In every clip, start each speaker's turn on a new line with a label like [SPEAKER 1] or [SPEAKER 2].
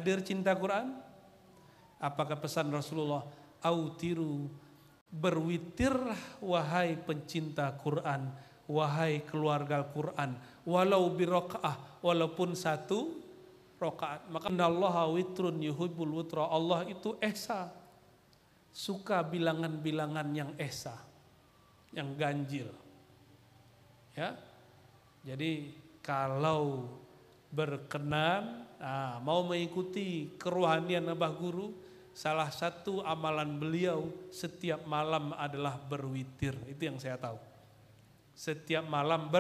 [SPEAKER 1] Hadir cinta Quran? Apakah pesan Rasulullah? Autiru, berwitirlah wahai pencinta Quran, wahai keluarga Quran, walau birakaah, walaupun satu rakaat. Maka innallaha witrun yuhibbul witra. Allah itu esa, suka bilangan-bilangan yang esa, yang ganjil. Ya. Jadi kalau berkenan, mau mengikuti kerohanian Abah Guru, salah satu amalan beliau setiap malam adalah berwitir. Itu yang saya tahu. Setiap malam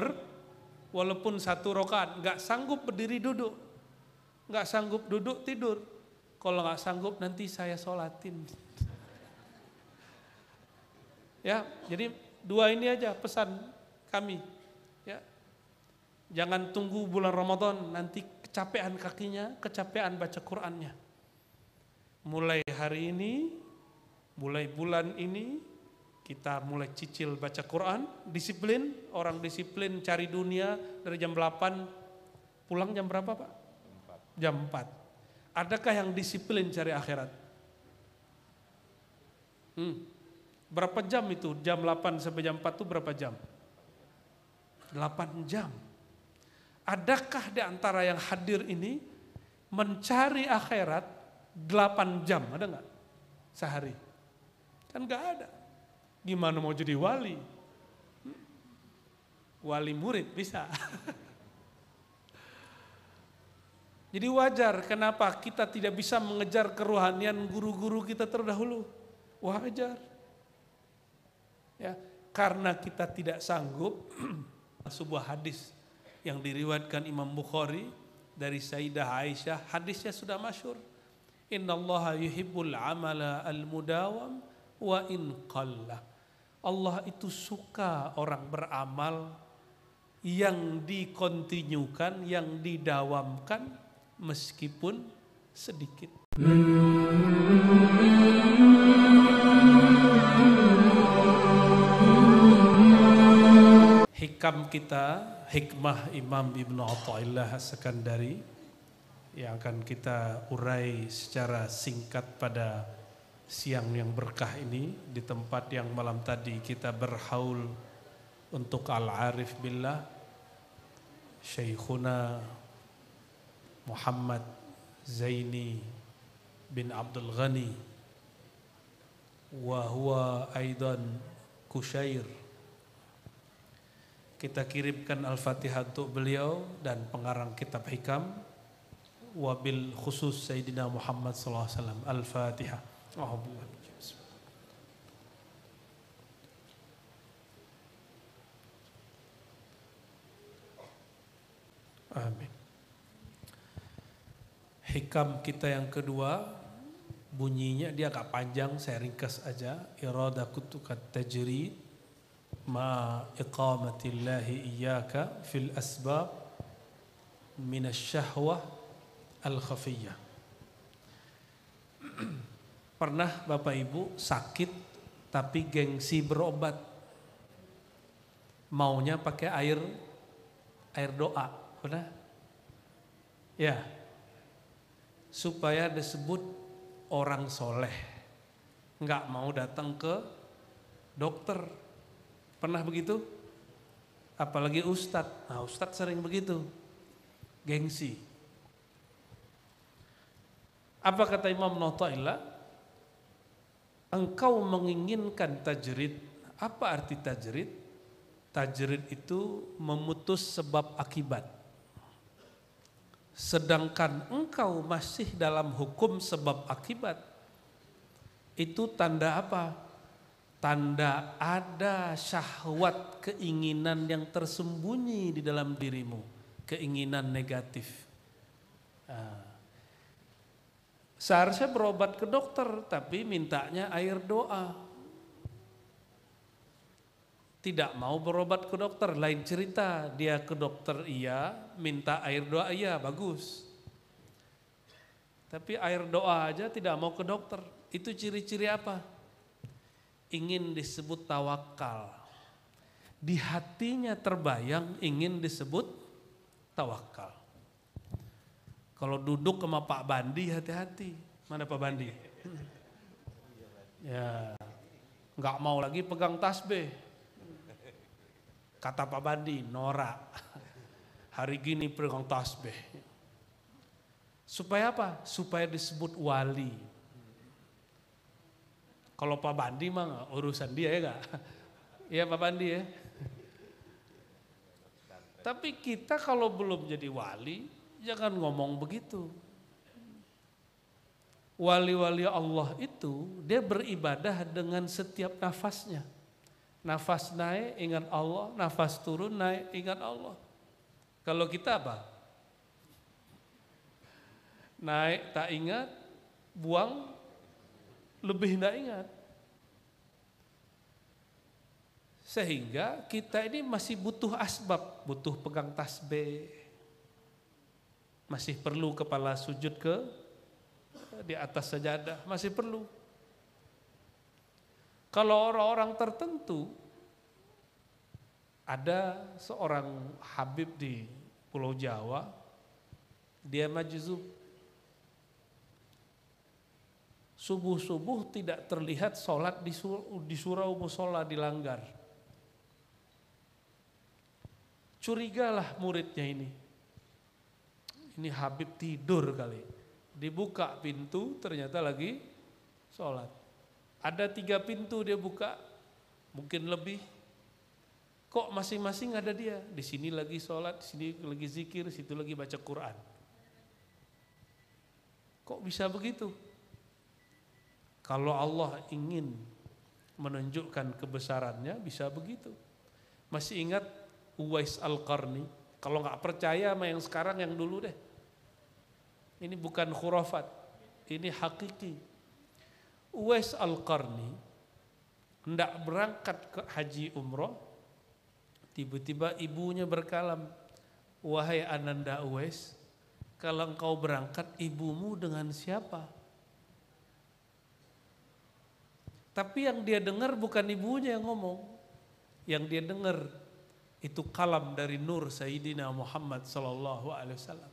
[SPEAKER 1] walaupun satu rakaat, nggak sanggup berdiri duduk, nggak sanggup duduk tidur. Kalau nggak sanggup nanti saya sholatin. Ya, jadi dua ini aja pesan kami. Ya, jangan tunggu bulan Ramadan nanti kecapean kakinya, kecapean baca Qurannya. Mulai hari ini, mulai bulan ini kita mulai cicil baca Quran, disiplin, orang disiplin cari dunia dari jam 8 pulang jam berapa Pak? Jam 4. Adakah yang disiplin cari akhirat? Berapa jam itu? Jam 8 sampai jam 4 itu berapa jam? 8 jam. Adakah di antara yang hadir ini mencari akhirat 8 jam? Ada nggak? Sehari? Kan nggak ada. Gimana mau jadi wali? Wali murid bisa. Jadi wajar kenapa kita tidak bisa mengejar kerohanian guru-guru kita terdahulu. Wajar. Ya, karena kita tidak sanggup. Sebuah hadis yang diriwayatkan Imam Bukhari dari Sayyidah Aisyah, hadisnya sudah masyhur. Innallaha yuhibbul amala al-mudawam wa in qalla. Allah itu suka orang beramal yang dikontinyukan, yang didawamkan meskipun sedikit. Hikam kita, hikmah Imam Ibnu Athaillah As-Sakandari yang akan kita urai secara singkat pada siang yang berkah ini, di tempat yang malam tadi kita berhaul untuk Al-Arif Billah Syekhuna Muhammad Zaini bin Abdul Ghani wa huwa aidan Kusyair. Kita kirimkan Al-Fatihah untuk beliau dan pengarang kitab hikam, wabil khusus Sayyidina Muhammad sallallahu alaihi wasallam. Al-Fatihah. Amin. Hikam kita yang kedua, bunyinya dia agak panjang, saya ringkas aja. Irada kutukat tajrid ma iqamatillahi iyyaka fil asbab minasyahwah al-khafiyah. Pernah Bapak Ibu sakit tapi gengsi berobat, maunya pakai air doa, pernah? Ya, supaya disebut orang soleh, nggak mau datang ke dokter. Pernah begitu? Apalagi ustadz. Nah, ustadz sering begitu, gengsi. Apa kata Imam Athaillah? Engkau menginginkan tajrid. Apa arti tajrid? Tajrid itu memutus sebab akibat. Sedangkan engkau masih dalam hukum sebab akibat. Itu tanda apa? Tanda ada syahwat, keinginan yang tersembunyi di dalam dirimu, keinginan negatif. Seharusnya berobat ke dokter, tapi mintanya air doa. Tidak mau berobat ke dokter, lain cerita. Dia ke dokter iya, minta air doa iya, bagus. Tapi air doa aja tidak mau ke dokter. Itu ciri-ciri apa? Ingin disebut tawakal. Di hatinya terbayang ingin disebut tawakal. Kalau duduk sama Pak Bandi hati-hati. Mana Pak Bandi? Ya, nggak mau lagi pegang tasbih. Kata Pak Bandi, norak. Hari gini pegang tasbih. Supaya apa? Supaya disebut wali. Kalau Pak Bandi mah urusan dia ya enggak? Iya Pak Bandi ya. Tapi kita kalau belum jadi wali, jangan ngomong begitu. Wali-wali Allah itu dia beribadah dengan setiap nafasnya. Nafas naik ingat Allah, nafas turun naik ingat Allah. Kalau kita apa? Naik tak ingat, buang lebih tak ingat. Sehingga kita ini masih butuh asbab, butuh pegang tasbih. Masih perlu kepala sujud di atas sajadah, masih perlu. Kalau orang-orang tertentu, ada seorang Habib di Pulau Jawa, dia majzub. Subuh-subuh tidak terlihat sholat di surau musola dilanggar. Curigalah muridnya ini. Ini Habib tidur kali. Dibuka pintu ternyata lagi sholat. Ada 3 pintu dia buka, mungkin lebih. Kok masing-masing ada dia? Di sini lagi sholat, di sini lagi zikir, di situ lagi baca Quran. Kok bisa begitu? Kalau Allah ingin menunjukkan kebesarannya bisa begitu. Masih ingat Uwais Al-Qarni? Kalau nggak percaya sama yang sekarang, yang dulu deh. Ini bukan khurafat, ini hakiki. Uwais Al-Qarni hendak berangkat ke haji umroh, tiba-tiba ibunya berkalam, wahai Ananda Uwais, kalau engkau berangkat ibumu dengan siapa? Tapi yang dia dengar bukan ibunya yang ngomong, yang dia dengar itu kalam dari Nur Sayyidina Muhammad sallallahu alaihi wasallam.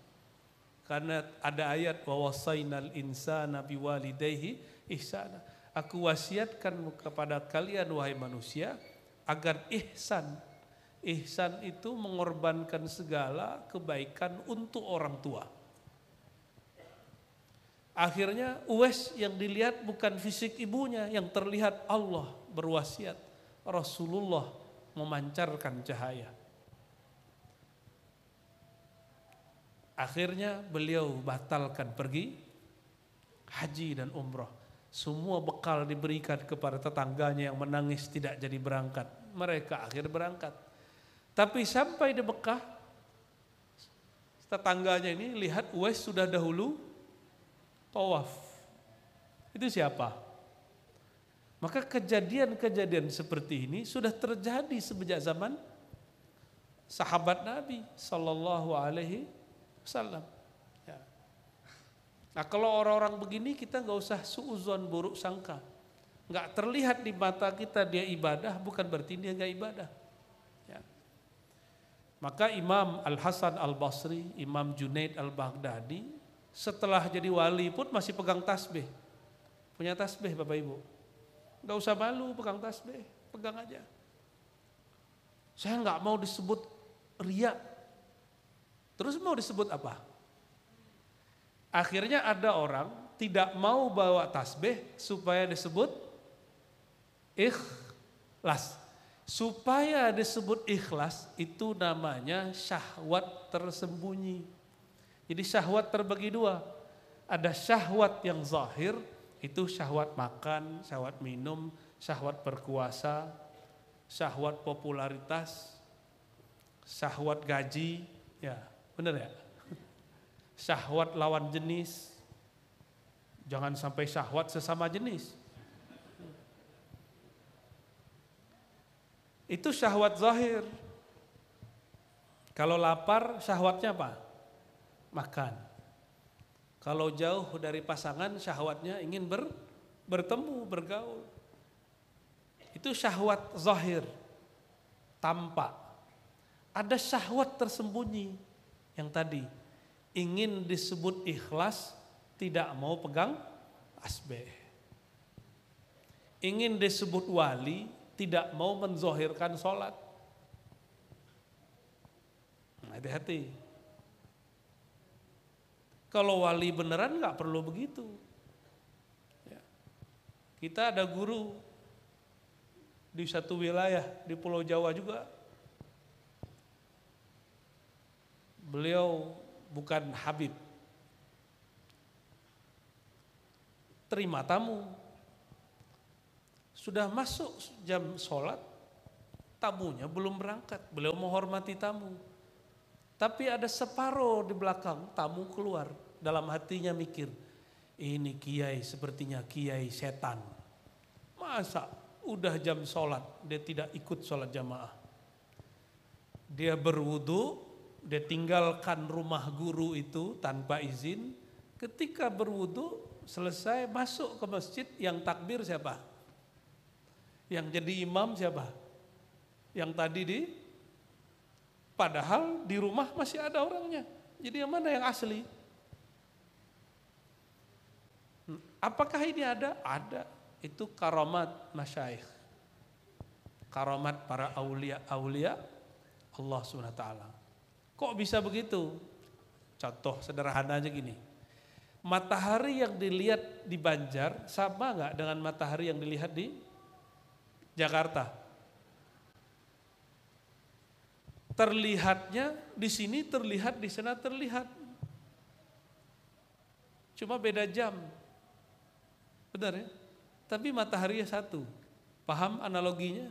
[SPEAKER 1] Karena ada ayat wa wasainal insana biwalidayhi ihsana. Aku wasiatkan kepada kalian wahai manusia agar ihsan. Ihsan itu mengorbankan segala kebaikan untuk orang tua. Akhirnya Uwais yang dilihat bukan fisik ibunya, yang terlihat Allah berwasiat, Rasulullah memancarkan cahaya. Akhirnya beliau batalkan pergi haji dan umroh. Semua bekal diberikan kepada tetangganya yang menangis tidak jadi berangkat. Mereka akhir berangkat. Tapi sampai di Mekah, tetangganya ini lihat Uwais sudah dahulu tawaf. Itu siapa? Maka kejadian-kejadian seperti ini sudah terjadi sejak zaman sahabat Nabi sallallahu alaihi wasallam. Ya. Nah, kalau orang-orang begini kita nggak usah suuzon, buruk sangka. Nggak terlihat di mata kita dia ibadah, bukan berarti dia nggak ibadah. Ya. Maka Imam Al-Hasan Al-Basri, Imam Junaid Al-Baghdadi, setelah jadi wali pun masih pegang tasbih. Punya tasbih Bapak Ibu. Nggak usah malu pegang tasbih, pegang aja. Saya nggak mau disebut riya. Terus mau disebut apa? Akhirnya ada orang tidak mau bawa tasbih supaya disebut ikhlas. Supaya disebut ikhlas itu namanya syahwat tersembunyi. Jadi syahwat terbagi 2. Ada syahwat yang zahir, itu syahwat makan, syahwat minum, syahwat berkuasa, syahwat popularitas, syahwat gaji, ya benar ya? Syahwat lawan jenis, jangan sampai syahwat sesama jenis. Itu syahwat zahir. Kalau lapar, syahwatnya apa? Makan. Kalau jauh dari pasangan, syahwatnya ingin bertemu, bergaul. Itu syahwat zahir, tampak. Ada syahwat tersembunyi yang tadi, ingin disebut ikhlas, tidak mau pegang tasbih. Ingin disebut wali, tidak mau menzohirkan sholat. Hati-hati. Kalau wali beneran nggak perlu begitu. Ya. Kita ada guru di satu wilayah di Pulau Jawa juga. Beliau bukan Habib. Terima tamu. Sudah masuk jam sholat, tamunya belum berangkat. Beliau menghormati tamu. Tapi ada separuh di belakang, tamu keluar. Dalam hatinya mikir, ini kiai sepertinya kiai setan. Masa udah jam sholat, dia tidak ikut sholat jamaah. Dia berwudu, dia tinggalkan rumah guru itu tanpa izin. Ketika berwudu, selesai masuk ke masjid, yang takbir siapa? Yang jadi imam siapa? Yang tadi padahal di rumah masih ada orangnya. Jadi yang mana yang asli? Apakah ini ada? Ada. Itu karamat masyaikh. Karamat para aulia Allah SWT. Kok bisa begitu? Contoh sederhana aja gini. Matahari yang dilihat di Banjar sama nggak dengan matahari yang dilihat di Jakarta? Terlihatnya di sini terlihat, di sana terlihat. Cuma beda jam. Benar ya? Tapi mataharinya satu. Paham analoginya?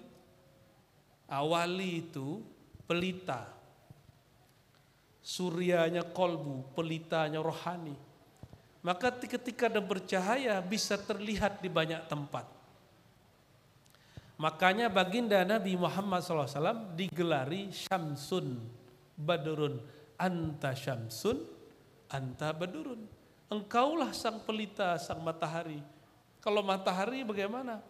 [SPEAKER 1] Awali itu pelita. Suryanya kolbu, pelitanya rohani. Maka ketika dia bercahaya bisa terlihat di banyak tempat. Makanya baginda Nabi Muhammad SAW digelari Syamsun Badurun, anta Syamsun, anta Badurun. Engkaulah sang pelita, sang matahari. Kalau matahari bagaimana?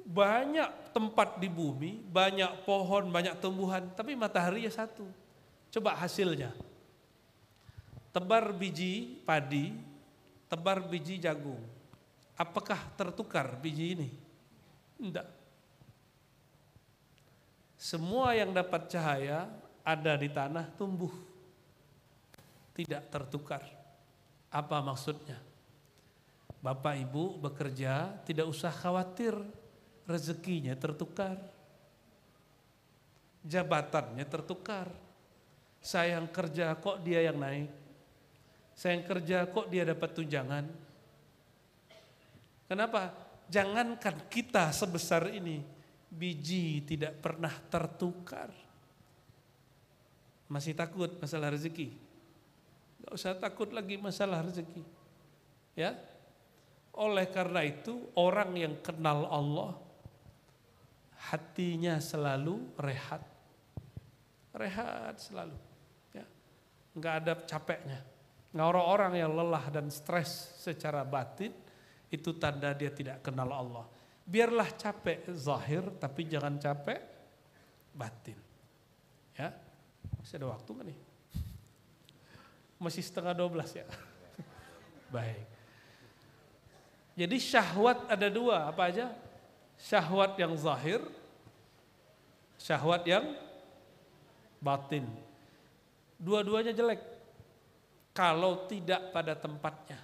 [SPEAKER 1] Banyak tempat di bumi, banyak pohon, banyak tumbuhan, tapi mataharinya satu. Coba hasilnya. Tebar biji padi, tebar biji jagung. Apakah tertukar biji ini? Tidak. Semua yang dapat cahaya ada di tanah tumbuh. Tidak tertukar. Apa maksudnya? Bapak Ibu bekerja tidak usah khawatir rezekinya tertukar. Jabatannya tertukar. Saya yang kerja kok dia yang naik. Saya yang kerja kok dia dapat tunjangan. Kenapa? Jangankan kita sebesar ini, biji tidak pernah tertukar. Masih takut masalah rezeki? Gak usah takut lagi masalah rezeki. Ya. Oleh karena itu orang yang kenal Allah hatinya selalu rehat. Rehat selalu. Ya. Gak ada capeknya. Nah, orang-orang yang lelah dan stres secara batin itu tanda dia tidak kenal Allah. Biarlah capek zahir tapi jangan capek batin. Ya. Masih ada waktu nggak nih? Masih 11:30 ya. Baik. Jadi syahwat ada dua, apa aja? Syahwat yang zahir, syahwat yang batin. Dua-duanya jelek kalau tidak pada tempatnya.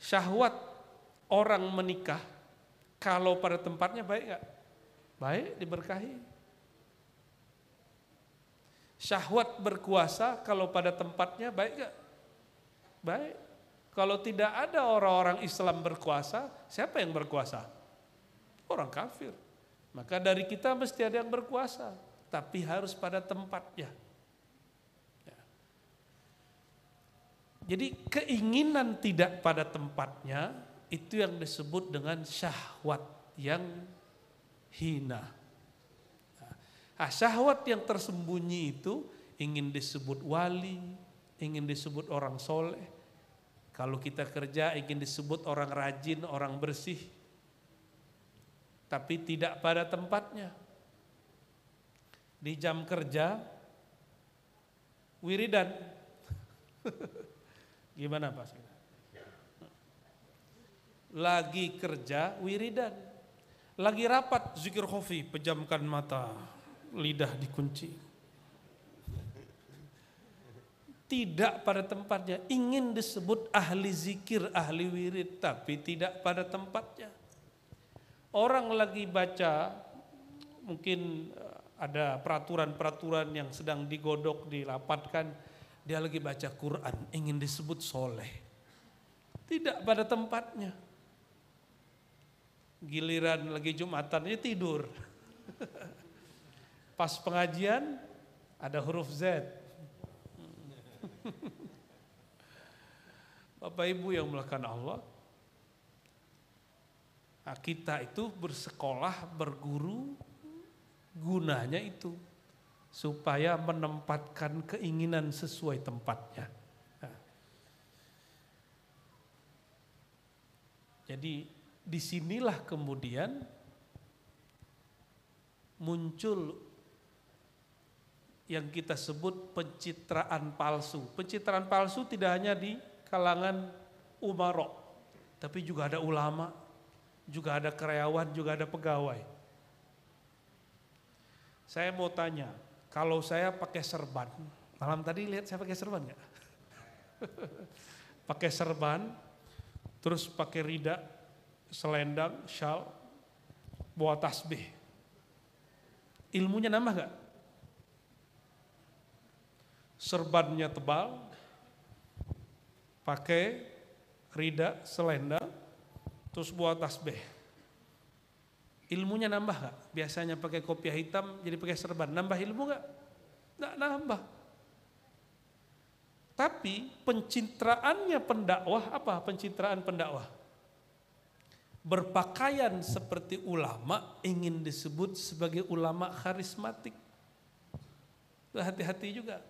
[SPEAKER 1] Syahwat orang menikah kalau pada tempatnya baik gak? Baik, diberkahi. Syahwat berkuasa kalau pada tempatnya baik gak? Baik. Kalau tidak ada orang-orang Islam berkuasa, siapa yang berkuasa? Orang kafir. Maka dari kita mesti ada yang berkuasa, tapi harus pada tempatnya. Jadi keinginan tidak pada tempatnya itu yang disebut dengan syahwat yang hina. Nah, syahwat yang tersembunyi itu ingin disebut wali, ingin disebut orang soleh. Kalau kita kerja ingin disebut orang rajin, orang bersih. Tapi tidak pada tempatnya. Di jam kerja wiridan. Gimana Pak? Lagi kerja wiridan, lagi rapat zikir khafi, pejamkan mata, lidah dikunci. Tidak pada tempatnya, ingin disebut ahli zikir, ahli wirid, tapi tidak pada tempatnya. Orang lagi baca, mungkin ada peraturan-peraturan yang sedang digodok, dirapatkan, dia lagi baca Quran, ingin disebut soleh. Tidak pada tempatnya. Giliran lagi Jumatan, dia tidur. Pas pengajian, ada huruf Z. Bapak Ibu yang melakukan Allah, nah, kita itu bersekolah, berguru, gunanya itu supaya menempatkan keinginan sesuai tempatnya. Nah, jadi disinilah kemudian muncul yang kita sebut pencitraan palsu. Pencitraan palsu tidak hanya di kalangan umarok, tapi juga ada ulama, juga ada karyawan, juga ada pegawai. Saya mau tanya, kalau saya pakai serban, malam tadi lihat saya pakai serban nggak? Pakai serban, terus pakai rida, selendang, syal, bawa tasbih. Ilmunya nambah nggak? Serbannya tebal, pakai rida, selendang, terus buat tasbih. Ilmunya nambah gak? Biasanya pakai kopiah hitam jadi pakai serban, nambah ilmu gak? Nggak nambah. Tapi pencitraannya pendakwah apa? Pencitraan pendakwah berpakaian seperti ulama, ingin disebut sebagai ulama karismatik. Hati-hati juga.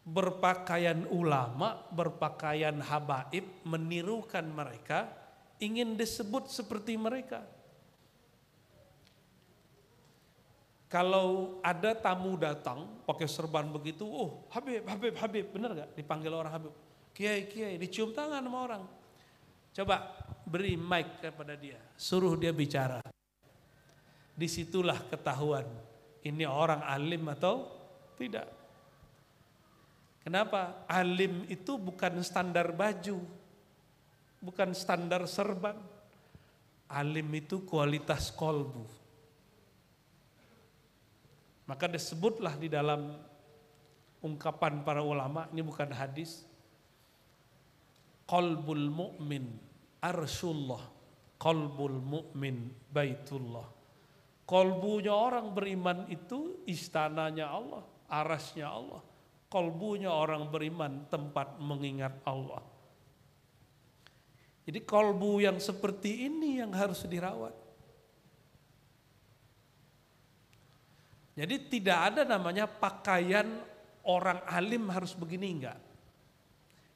[SPEAKER 1] Berpakaian ulama, berpakaian habaib, menirukan mereka, ingin disebut seperti mereka. Kalau ada tamu datang pakai serban begitu, oh Habib, Habib, Habib, benar gak? Dipanggil orang Habib, Kiai, Kiai, dicium tangan sama orang. Coba beri mic kepada dia, suruh dia bicara. Disitulah ketahuan ini orang alim atau tidak. Kenapa? Alim itu bukan standar baju, bukan standar serban. Alim itu kualitas kolbu. Maka disebutlah di dalam ungkapan para ulama, ini bukan hadis, qalbul mu'min arsyullah, qalbul mu'min baitullah. Kolbunya orang beriman itu istananya Allah, arasnya Allah. Kolbunya orang beriman tempat mengingat Allah. Jadi kolbu yang seperti ini yang harus dirawat. Jadi tidak ada namanya pakaian orang alim harus begini, enggak.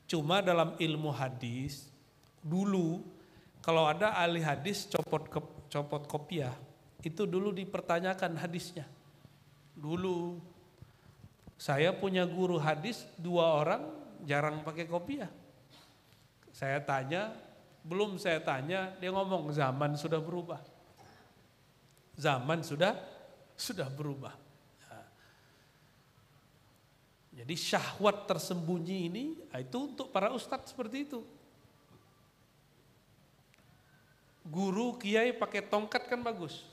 [SPEAKER 1] Cuma dalam ilmu hadis dulu kalau ada ahli hadis copot kopiah, itu dulu dipertanyakan hadisnya. Dulu saya punya guru hadis 2 orang jarang pakai kopiah. Saya tanya, belum saya tanya, dia ngomong zaman sudah berubah. Zaman sudah berubah. Nah, jadi syahwat tersembunyi ini itu untuk para ustadz seperti itu. Guru kiai pakai tongkat kan bagus,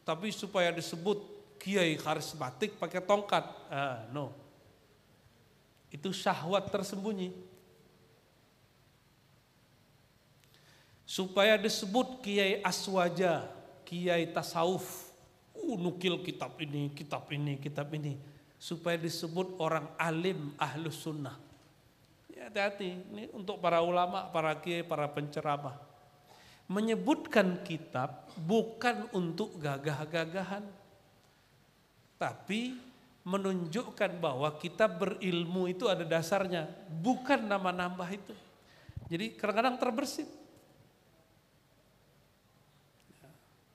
[SPEAKER 1] tapi supaya disebut kiai karismatik pakai tongkat, no, itu syahwat tersembunyi. Supaya disebut kiai aswaja, kiai tasawuf, nukil kitab ini, kitab ini, kitab ini, supaya disebut orang alim ahlus sunnah. Ya, hati-hati, ini untuk para ulama, para kiai, para penceramah. Menyebutkan kitab bukan untuk gagah-gagahan, tapi menunjukkan bahwa kita berilmu itu ada dasarnya, bukan nama-nambah itu. Jadi kadang-kadang terbersit.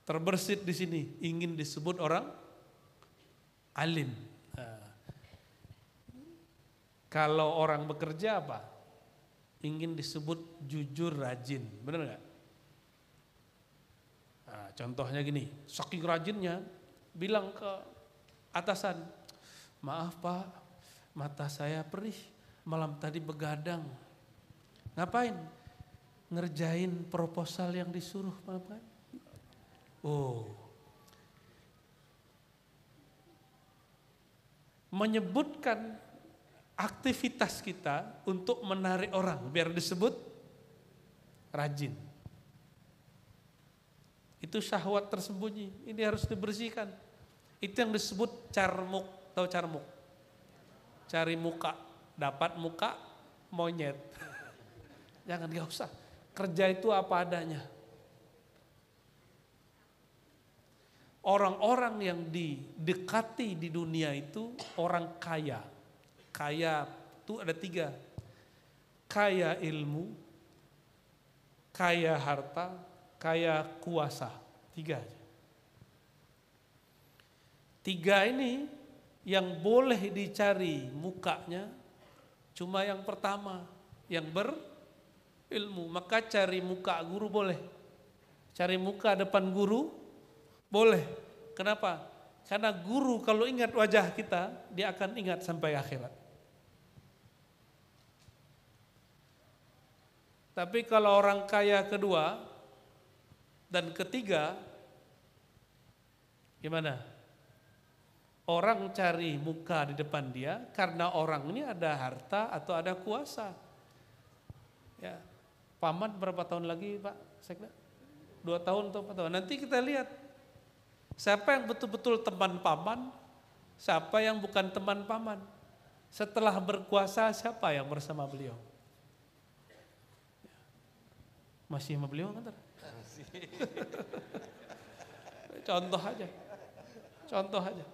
[SPEAKER 1] terbersit di sini, ingin disebut orang alim. Kalau orang bekerja apa? Ingin disebut jujur, rajin, benar nggak? Nah, contohnya gini, saking rajinnya bilang ke atasan, maaf Pak, mata saya perih, malam tadi begadang. Ngapain? Ngerjain proposal yang disuruh Bapak. Oh, menyebutkan aktivitas kita untuk menarik orang biar disebut rajin. Itu syahwat tersembunyi, ini harus dibersihkan. Itu yang disebut carmuk. Tahu carmuk? Cari muka, dapat muka monyet. Jangan, gak usah. Kerja itu apa adanya. Orang-orang yang didekati di dunia itu orang kaya. Kaya itu ada 3. Kaya ilmu, kaya harta, kaya kuasa. 3 aja. 3 ini yang boleh dicari mukanya cuma yang pertama, yang berilmu. Maka cari muka guru boleh. Cari muka depan guru boleh. Kenapa? Karena guru kalau ingat wajah kita, dia akan ingat sampai akhirat. Tapi kalau orang kaya kedua dan ketiga, gimana? Orang cari muka di depan dia karena orang ini ada harta atau ada kuasa. Ya, paman berapa tahun lagi Pak Sekda? 2 tahun atau 4 tahun. Nanti kita lihat siapa yang betul-betul teman paman, siapa yang bukan teman paman. Setelah berkuasa siapa yang bersama beliau? Masih sama beliau kan? Contoh aja. Contoh aja.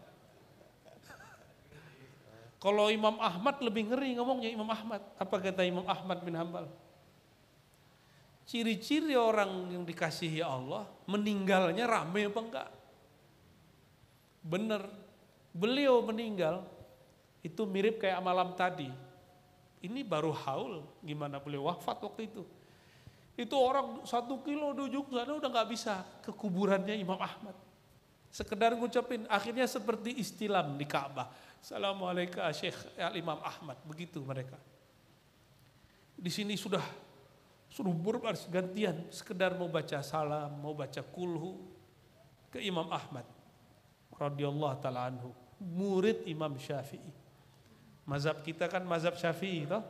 [SPEAKER 1] Kalau Imam Ahmad lebih ngeri ngomongnya Imam Ahmad. Apa kata Imam Ahmad bin Hambal? Ciri-ciri orang yang dikasihi Allah, meninggalnya rame apa enggak? Bener. Beliau meninggal, itu mirip kayak malam tadi. Ini baru haul, gimana beliau wafat waktu itu. Itu orang 1 kilo di ujung sana udah gak bisa ke kuburannya Imam Ahmad. Sekedar ngucapin, akhirnya seperti istilam di Ka'bah. Assalamualaikum Syekh Imam Ahmad, begitu mereka. Di sini sudah berbaris gantian, sekedar mau baca salam, mau baca kulhu ke Imam Ahmad radhiyallahu taala anhu, murid Imam Syafi'i. Mazhab kita kan mazhab Syafi'i, toh?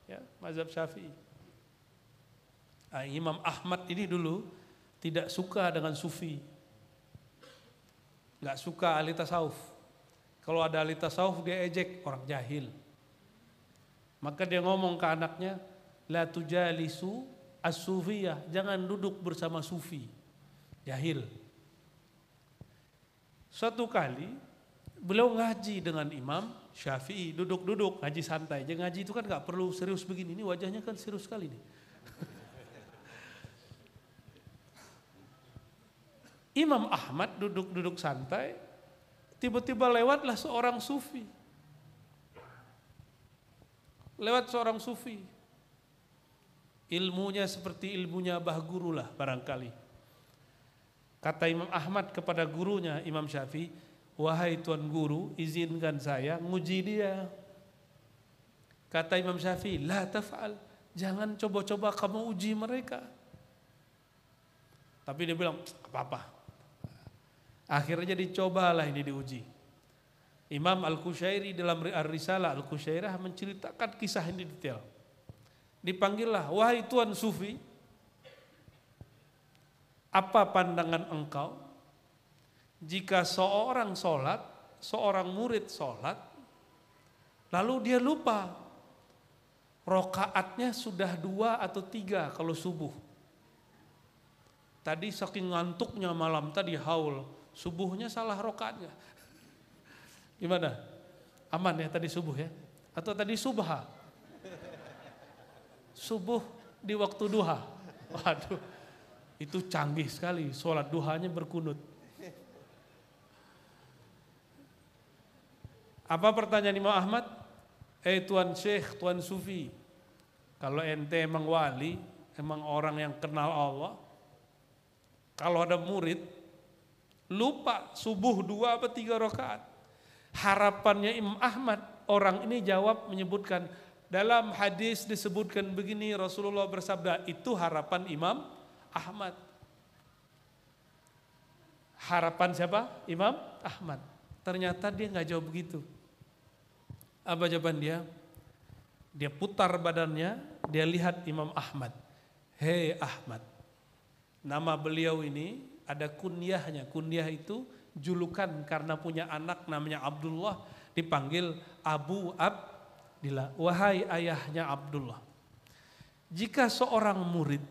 [SPEAKER 1] Ya, mazhab Syafi'i. Imam Ahmad ini dulu tidak suka dengan sufi, nggak suka ahli tasawuf. Kalau ada ahli tasawuf dia ejek, orang jahil. Maka dia ngomong ke anaknya, la tujalisu as-sufiyah, jangan duduk bersama sufi, jahil. Suatu kali beliau ngaji dengan Imam Syafi'i, duduk-duduk ngaji santai. Jangan ngaji itu kan nggak perlu serius begini, ini wajahnya kan serius sekali nih. Imam Ahmad duduk-duduk santai, tiba-tiba lewatlah seorang sufi. Lewat seorang sufi. Ilmunya seperti ilmunya Mbah Guru lah barangkali. Kata Imam Ahmad kepada gurunya Imam Syafi'i, wahai Tuan Guru, izinkan saya nguji dia. Kata Imam Syafi'i, la taf'al, jangan coba-coba kamu uji mereka. Tapi dia bilang, apa-apa. Akhirnya dicobalah ini diuji. Imam Al-Qushairi dalam Ar-Risalah Al-Qushairah menceritakan kisah ini detail. Dipanggillah, wahai Tuan Sufi, apa pandangan engkau jika seorang sholat, seorang murid sholat, lalu dia lupa rokaatnya sudah 2 atau 3 kalau subuh. Tadi saking ngantuknya malam tadi haul, subuhnya salah rokaatnya. Gimana? Aman ya tadi subuh ya? Atau tadi subha? Subuh di waktu duha. Waduh. Itu canggih sekali, sholat duhanya berkunut. Apa pertanyaan Imam Ahmad? Tuan Syekh, Tuan Sufi, kalau ente emang wali, emang orang yang kenal Allah, kalau ada murid lupa subuh 2 atau 3 rakaat, harapannya Imam Ahmad, orang ini jawab menyebutkan, dalam hadis disebutkan begini, Rasulullah bersabda, itu harapan Imam Ahmad. Harapan siapa? Imam Ahmad. Ternyata dia nggak jawab begitu. Apa jawaban dia? Dia putar badannya, dia lihat Imam Ahmad. Hei Ahmad, nama beliau ini ada kunyahnya. Kunyah itu julukan karena punya anak namanya Abdullah, dipanggil Abu Abdillah. Wahai ayahnya Abdullah, jika seorang murid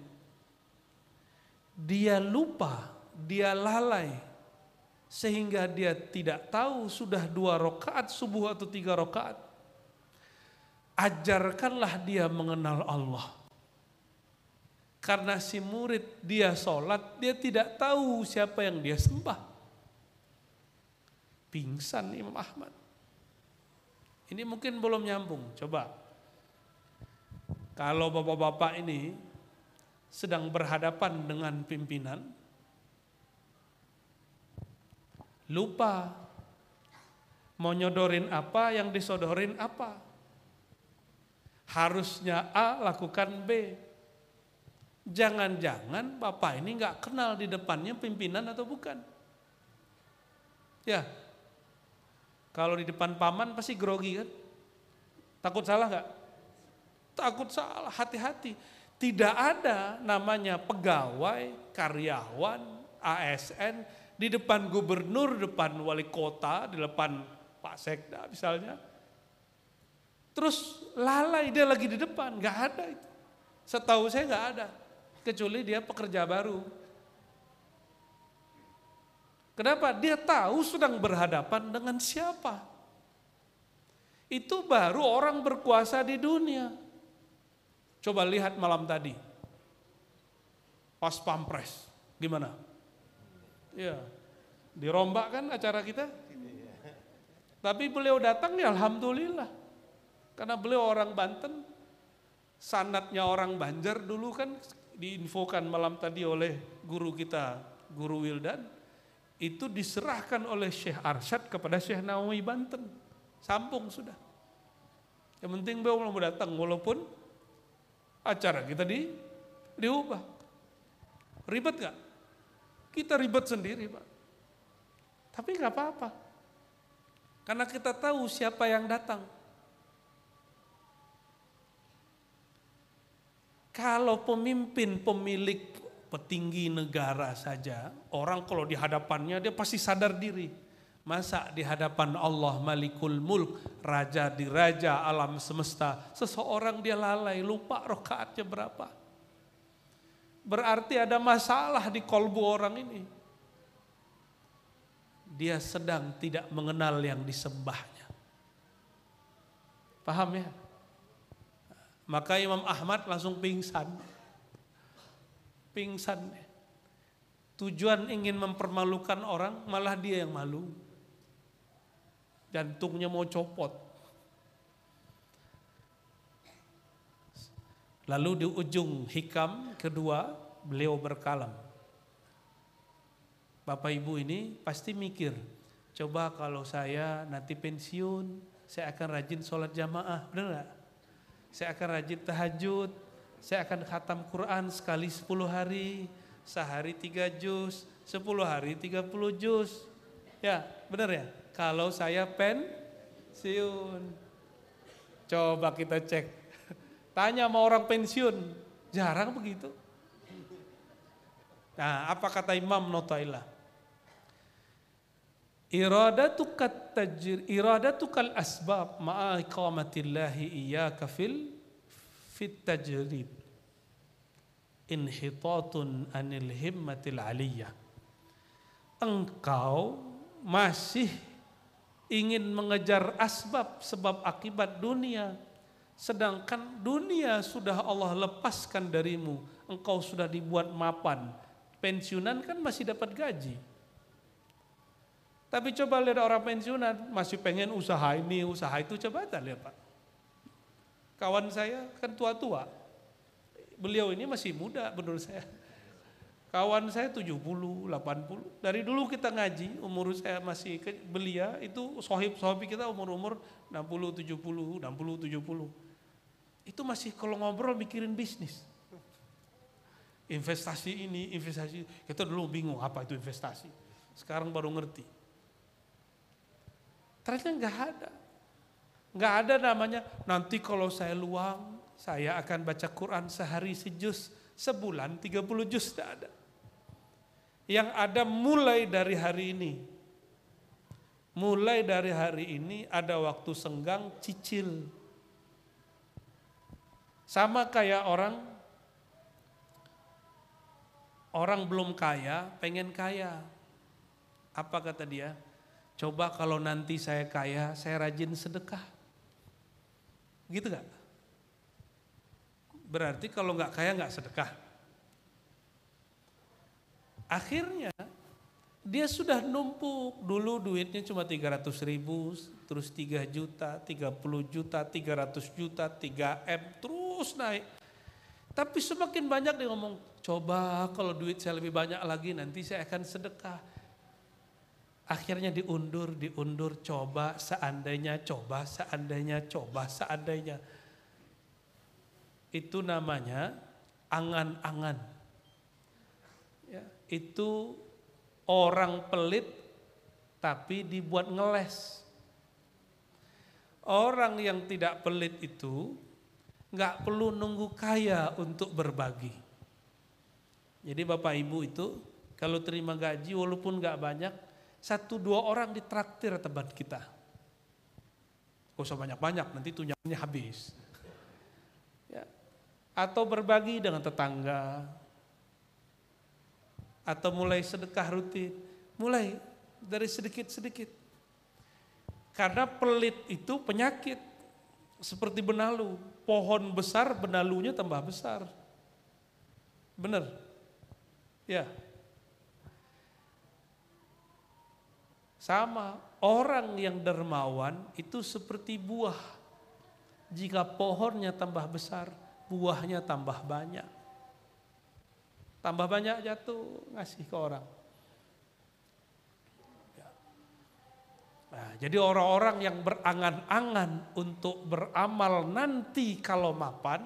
[SPEAKER 1] dia lupa, dia lalai, sehingga dia tidak tahu sudah 2 rakaat subuh atau 3 rakaat, ajarkanlah dia mengenal Allah. Karena si murid dia sholat, dia tidak tahu siapa yang dia sembah. Pingsan Imam Ahmad. Ini mungkin belum nyambung. Coba, kalau bapak-bapak ini sedang berhadapan dengan pimpinan, lupa mau nyodorin apa, yang disodorin apa. Harusnya A, lakukan B. Jangan-jangan bapak ini nggak kenal di depannya pimpinan atau bukan. Ya, kalau di depan paman pasti grogi kan? Takut salah nggak? Takut salah, hati-hati. Tidak ada namanya pegawai, karyawan, ASN di depan gubernur, depan wali kota, di depan Pak Sekda misalnya. Terus lalai dia lagi di depan, nggak ada itu. Setahu saya nggak ada, kecuali dia pekerja baru. Kenapa? Dia tahu sedang berhadapan dengan siapa. Itu baru orang berkuasa di dunia. Coba lihat malam tadi, pas pampres, gimana? Ya, dirombak kan acara kita. Tapi beliau datang ya alhamdulillah. Karena beliau orang Banten, sanatnya orang Banjar dulu kan diinfokan malam tadi oleh guru kita, Guru Wildan, itu diserahkan oleh Syekh Arsyad kepada Syekh Nawawi Banten. Sambung sudah. Yang penting beliau mau datang walaupun acara kita diubah. Ribet gak? Kita ribet sendiri Pak. Tapi gak apa-apa. Karena kita tahu siapa yang datang. Kalau pemimpin, pemilik, petinggi negara saja, orang kalau di hadapannya dia pasti sadar diri. Masa di hadapan Allah Malikul Mulk, Raja di Raja alam semesta, seseorang dia lalai, lupa rakaatnya berapa. Berarti ada masalah di kolbu orang ini. Dia sedang tidak mengenal yang disembahnya. Paham ya? Maka Imam Ahmad langsung pingsan. Pingsan. Tujuan ingin mempermalukan orang, malah dia yang malu. Jantungnya mau copot. Lalu di ujung hikam kedua, beliau berkalam. Bapak Ibu ini pasti mikir, coba kalau saya nanti pensiun, saya akan rajin sholat jamaah, benar gak? Saya akan rajin tahajud, saya akan khatam Quran sekali 10 hari, sehari 3 juz, 10 hari 30 juz. Ya, benar ya? Kalau saya pensiun. Coba kita cek. Tanya sama orang pensiun, jarang begitu. Nah, apa kata Imam Notailah? Iradatukal asbab ma'a iqamatillahi iyyaka fit tajrid inhitatun anil himmatil aliyah. Engkau masih ingin mengejar asbab sebab akibat dunia, sedangkan dunia sudah Allah lepaskan darimu. Engkau sudah dibuat mapan, pensiunan kan masih dapat gaji. Tapi coba lihat orang pensiunan masih pengen usaha ini, usaha itu, coba lihat Pak. Kawan saya kan tua-tua. Beliau ini masih muda menurut saya. Kawan saya 70, 80. Dari dulu kita ngaji, umur saya masih belia, itu sohib-sohibi kita umur-umur 60, 70, 60, 70. Itu masih kalau ngobrol mikirin bisnis. Investasi ini, investasi. Kita dulu bingung apa itu investasi. Sekarang baru ngerti. Ternyata enggak ada. Enggak ada namanya, nanti kalau saya luang, saya akan baca Quran sehari sejuz, sebulan 30 juz, tidak ada. Yang ada mulai dari hari ini. Mulai dari hari ini ada waktu senggang, cicil. Sama kayak orang belum kaya, pengen kaya. Apa kata dia? Coba kalau nanti saya kaya, saya rajin sedekah. Gitu gak? Berarti kalau gak kaya gak sedekah. Akhirnya dia sudah numpuk. Dulu duitnya cuma 300 ribu, terus 3 juta, 30 juta, 300 juta, 3M, terus naik. Tapi semakin banyak dia ngomong, coba kalau duit saya lebih banyak lagi nanti saya akan sedekah. Akhirnya diundur, coba seandainya, Itu namanya angan-angan. Ya, itu orang pelit tapi dibuat ngeles. Orang yang tidak pelit itu nggak perlu nunggu kaya untuk berbagi. Jadi Bapak Ibu itu kalau terima gaji walaupun nggak banyak, 1-2 orang ditraktir teman kita. Gak usah banyak-banyak, nanti tunjangannya habis. Ya. Atau berbagi dengan tetangga. Atau mulai sedekah rutin. Mulai dari sedikit-sedikit. Karena pelit itu penyakit. Seperti benalu. Pohon besar, benalunya tambah besar. Benar? Ya. Sama, orang yang dermawan itu seperti buah. Jika pohonnya tambah besar, buahnya tambah banyak. Tambah banyak jatuh, ngasih ke orang. Nah, jadi orang-orang yang berangan-angan untuk beramal nanti kalau mapan,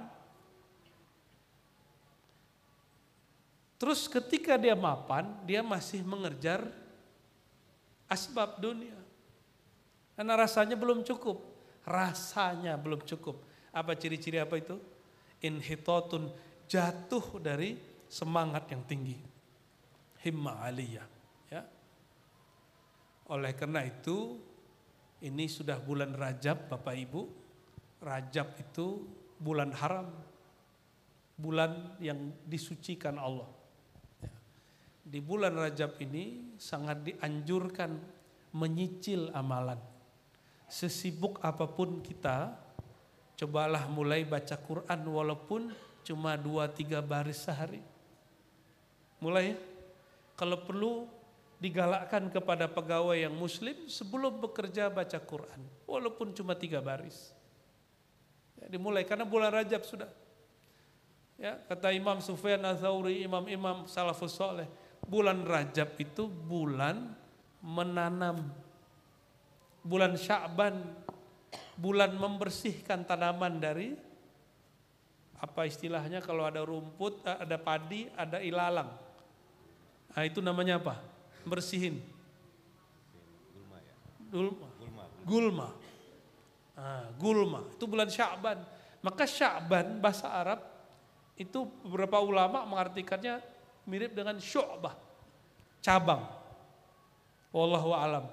[SPEAKER 1] terus ketika dia mapan, dia masih mengejar asbab dunia. Karena rasanya belum cukup. Apa ciri-ciri apa itu? Inhitatun, jatuh dari semangat yang tinggi. Himma aliyah. Ya. Oleh karena itu, ini sudah bulan Rajab Bapak Ibu. Rajab itu bulan haram. Bulan yang disucikan Allah. Di bulan Rajab ini sangat dianjurkan menyicil amalan. Sesibuk apapun kita, cobalah mulai baca Quran walaupun cuma 2-3 baris sehari. Mulai, kalau perlu digalakkan kepada pegawai yang muslim sebelum bekerja baca Quran. Walaupun cuma 3 baris. Ya, dimulai karena bulan Rajab sudah. Ya, kata Imam Sufyan Ats-Tsauri, imam-imam salafus saleh, bulan Rajab itu bulan menanam. Bulan Sya'ban, bulan membersihkan tanaman dari apa istilahnya kalau ada rumput, ada padi, ada ilalang. Nah, itu namanya apa? Bersihin. Gulma. Nah, gulma. Itu bulan Sya'ban. Maka Sya'ban bahasa Arab itu beberapa ulama mengartikannya mirip dengan syu'bah, cabang. Wallahu a'lam.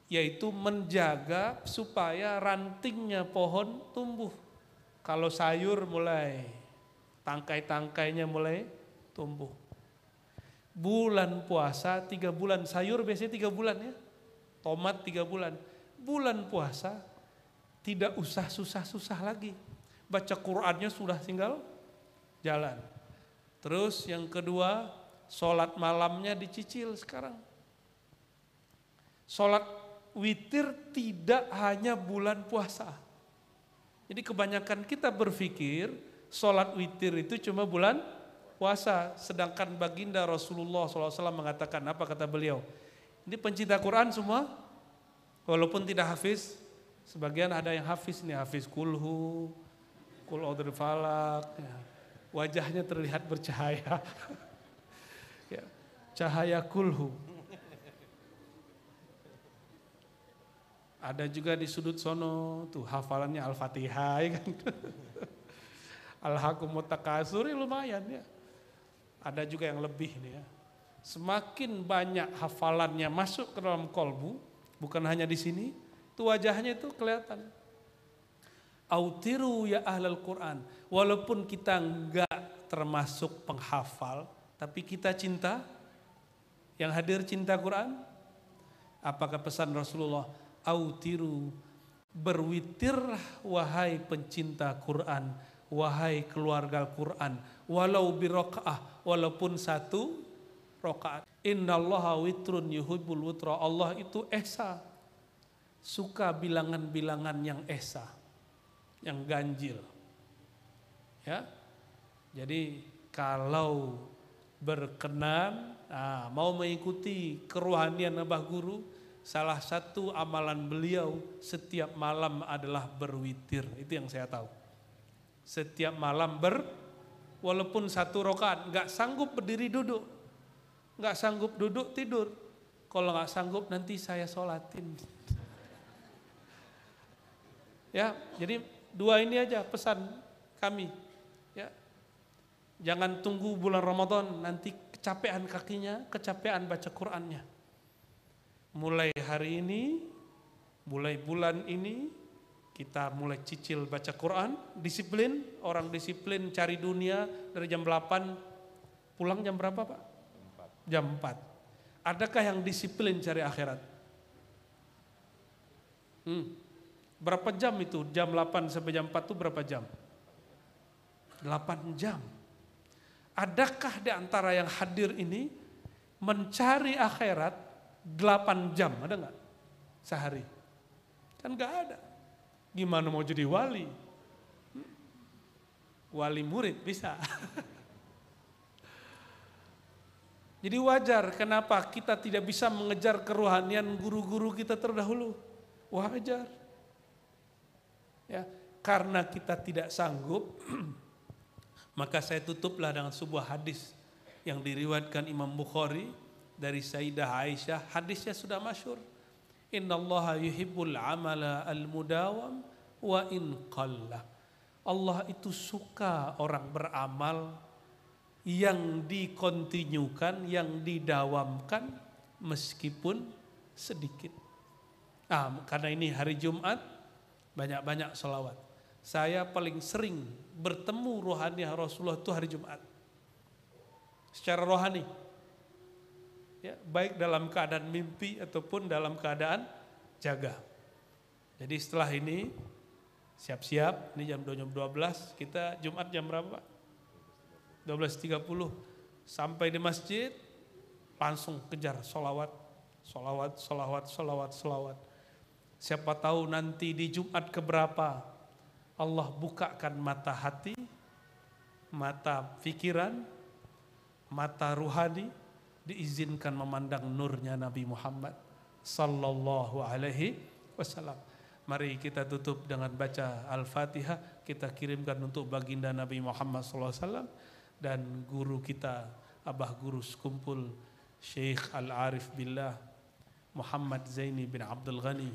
[SPEAKER 1] Yaitu menjaga supaya rantingnya pohon tumbuh. Kalau sayur mulai, tangkai-tangkainya mulai tumbuh. Bulan puasa 3 bulan, sayur biasanya 3 bulan ya. Tomat 3 bulan. Bulan puasa tidak usah susah-susah lagi. Baca Qur'annya sudah tinggal jalan. Terus yang kedua, sholat malamnya dicicil sekarang. Sholat witir tidak hanya bulan puasa. Jadi kebanyakan kita berpikir sholat witir itu cuma bulan puasa. Sedangkan baginda Rasulullah SAW mengatakan, apa kata beliau? Ini pencinta Quran semua, walaupun tidak hafiz. Sebagian ada yang hafiz nih, hafiz kulhu, kul audhul falak. Ya. Wajahnya terlihat bercahaya. Ya, cahaya kulhu. Ada juga di sudut sono tuh hafalannya Al-Fatihah ya kan. Al-Hakumut Takasur lumayan ya. Ada juga yang lebih nih ya. Semakin banyak hafalannya masuk ke dalam kolbu, bukan hanya di sini, itu wajahnya itu kelihatan. Autiru ya ahlal Quran. Walaupun kita enggak termasuk penghafal, tapi kita cinta, yang hadir cinta Quran. Apakah pesan Rasulullah? Autiru, berwitirlah wahai pencinta Quran, wahai keluarga Quran, walau biroka'ah, walaupun satu rokaat. Innallaha witrun yuhibbul witra. Allah itu esa, suka bilangan-bilangan yang esa, yang ganjil. Ya, jadi kalau berkenan, mau mengikuti kerohanian Abah Guru, salah satu amalan beliau setiap malam adalah berwitir. Itu yang saya tahu. Setiap malam walaupun satu rakaat, nggak sanggup berdiri duduk, nggak sanggup duduk tidur. Kalau nggak sanggup nanti saya sholatin. Ya, jadi dua ini aja pesan kami. Ya, jangan tunggu bulan Ramadan nanti kecapean kakinya, kecapean baca Qurannya. Mulai hari ini, mulai bulan ini kita mulai cicil baca Quran, disiplin, orang disiplin cari dunia dari jam 8 pulang jam berapa Pak? Jam 4. Adakah yang disiplin cari akhirat? Berapa jam itu? Jam 8 sampai jam 4 itu berapa jam? 8 jam. Adakah di antara yang hadir ini mencari akhirat 8 jam? Ada nggak? Sehari? Kan nggak ada. Gimana mau jadi wali? Wali murid bisa. Jadi wajar kenapa kita tidak bisa mengejar kerohanian guru-guru kita terdahulu. Wajar. Ya, karena kita tidak sanggup, maka saya tutuplah dengan sebuah hadis yang diriwayatkan Imam Bukhari dari Sayyidah Aisyah. Hadisnya sudah masyhur. Innallaha yuhibbul amala al-mudawam wa in qalla. Allah itu suka orang beramal yang dikontinyukan, yang didawamkan meskipun sedikit. Karena ini hari Jumat, banyak-banyak sholawat. Saya paling sering bertemu rohani Rasulullah itu hari Jumat. Secara rohani. Ya, baik dalam keadaan mimpi ataupun dalam keadaan jaga. Jadi setelah ini siap-siap, ini jam 12, kita Jumat jam berapa Pak? 12.30 sampai di masjid langsung kejar sholawat. Siapa tahu nanti di Jumat keberapa Allah bukakan mata hati, mata pikiran, mata ruhani, diizinkan memandang nurnya Nabi Muhammad sallallahu alaihi wasallam. Mari kita tutup dengan baca Al-Fatihah, kita kirimkan untuk baginda Nabi Muhammad sallallahu alaihi wasallam dan guru kita, Abah Guru Sekumpul Syekh Al-Arif Billah Muhammad Zaini bin Abdul Ghani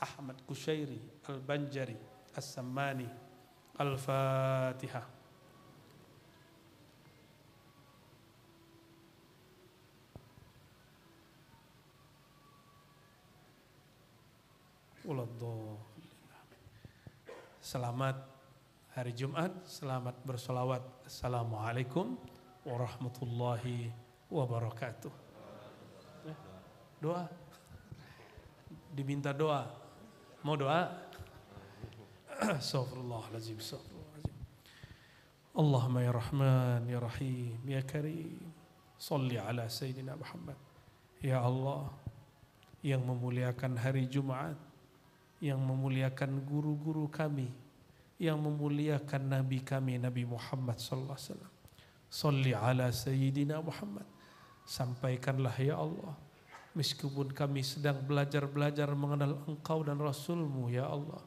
[SPEAKER 1] Ahmad Kushairi Al-Banjari As-Sammani. Al-Fatihah. Selamat hari Jumat, selamat bersolawat. Assalamualaikum warahmatullahi wabarakatuh. Doa, diminta doa. Mau doa? Astagfirullahaladzim. Allahumma ya Rahman ya Rahim ya Karim, salli ala Sayyidina Muhammad. Ya Allah yang memuliakan hari Jumat, yang memuliakan guru-guru kami, yang memuliakan Nabi kami Nabi Muhammad sallallahu alaihi wasallam. Salli ala Sayyidina Muhammad. Sampaikanlah ya Allah, meskipun kami sedang belajar-belajar mengenal Engkau dan Rasul-Mu ya Allah,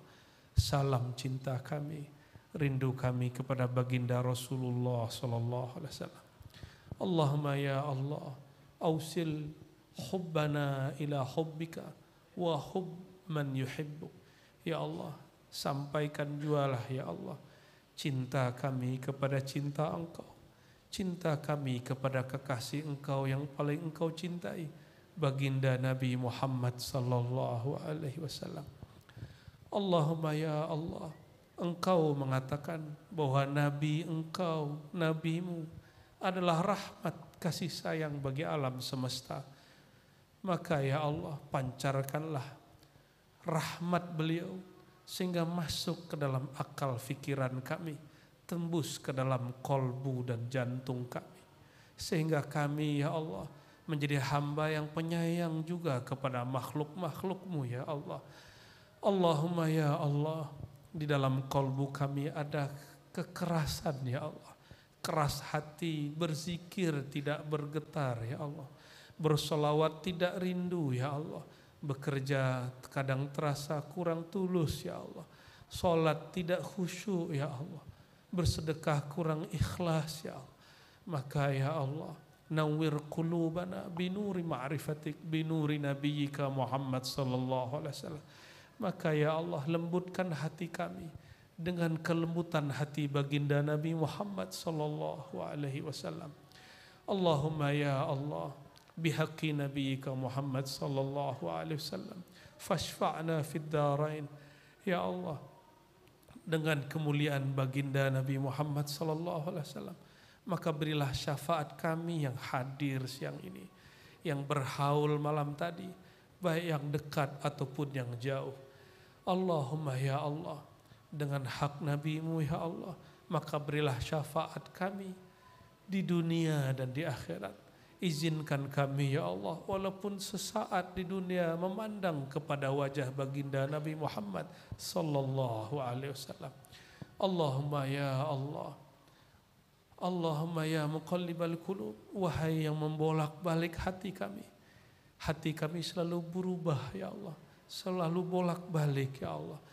[SPEAKER 1] salam cinta kami, rindu kami kepada baginda Rasulullah sallallahu alaihi wasallam. Allahumma ya Allah, ausil hubbana ila hubbika wa hubb man yuhibbuk. Ya Allah, sampaikan jualah ya Allah cinta kami kepada cinta Engkau, cinta kami kepada kekasih Engkau yang paling Engkau cintai, baginda Nabi Muhammad sallallahu alaihi wasallam. Allahumma ya Allah, Engkau mengatakan bahwa Nabi Engkau, Nabimu adalah rahmat kasih sayang bagi alam semesta. Maka ya Allah, pancarkanlah rahmat beliau sehingga masuk ke dalam akal fikiran kami, tembus ke dalam kolbu dan jantung kami, sehingga kami ya Allah menjadi hamba yang penyayang juga kepada makhluk-makhluk-Mu ya Allah. Allahumma ya Allah, di dalam kolbu kami ada kekerasan ya Allah, keras hati, berzikir tidak bergetar ya Allah, bersolawat tidak rindu ya Allah, bekerja kadang terasa kurang tulus ya Allah, sholat tidak khusyuk ya Allah, bersedekah kurang ikhlas ya Allah. Maka ya Allah, nawwir qulubana binuri ma'rifatik binuri nabiyyika Muhammad sallallahu alaihi wasallam. Maka ya Allah, lembutkan hati kami dengan kelembutan hati baginda Nabi Muhammad sallallahu alaihi wasallam. Allahumma ya Allah, bihaqqi nabiyyika Muhammad sallallahu alaihi wasallam, fashfa'na fid darain. Ya Allah, dengan kemuliaan baginda Nabi Muhammad sallallahu alaihi wasallam, maka berilah syafaat kami yang hadir siang ini, yang berhaul malam tadi, baik yang dekat ataupun yang jauh. Allahumma ya Allah, dengan hak Nabi-Mu ya Allah, maka berilah syafaat kami di dunia dan di akhirat. Izinkan kami ya Allah, walaupun sesaat di dunia, memandang kepada wajah baginda Nabi Muhammad sallallahu alaihi wasallam. Allahumma ya Allah, Allahumma ya muqallibal qulub, wahai yang membolak-balik hati kami. Hati kami selalu berubah ya Allah, selalu bolak-balik ya Allah.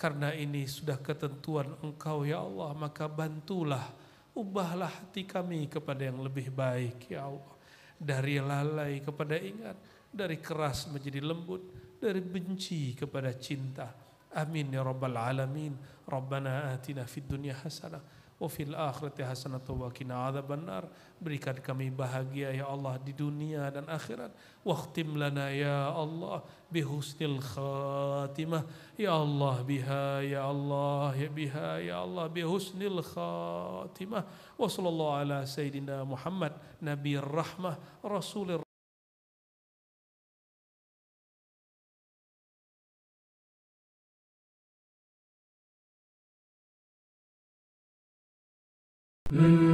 [SPEAKER 1] Karena ini sudah ketentuan Engkau ya Allah, maka bantulah, ubahlah hati kami kepada yang lebih baik ya Allah. Dari lalai kepada ingat, dari keras menjadi lembut, dari benci kepada cinta. Amin ya rabbal alamin. Rabbana atina fid dunya hasanah wa fil akhirati hasanah wa qina adzabannar. Berikan kami bahagia ya Allah di dunia dan akhirat. Wakhtim lana ya Allah bihusnil khatimah ya Allah, biha ya Allah ya biha ya Allah bihusnil khatimah. Wa sallallahu ala sayyidina Muhammad nabiyir rahmah rasulir
[SPEAKER 2] Mm-hmm.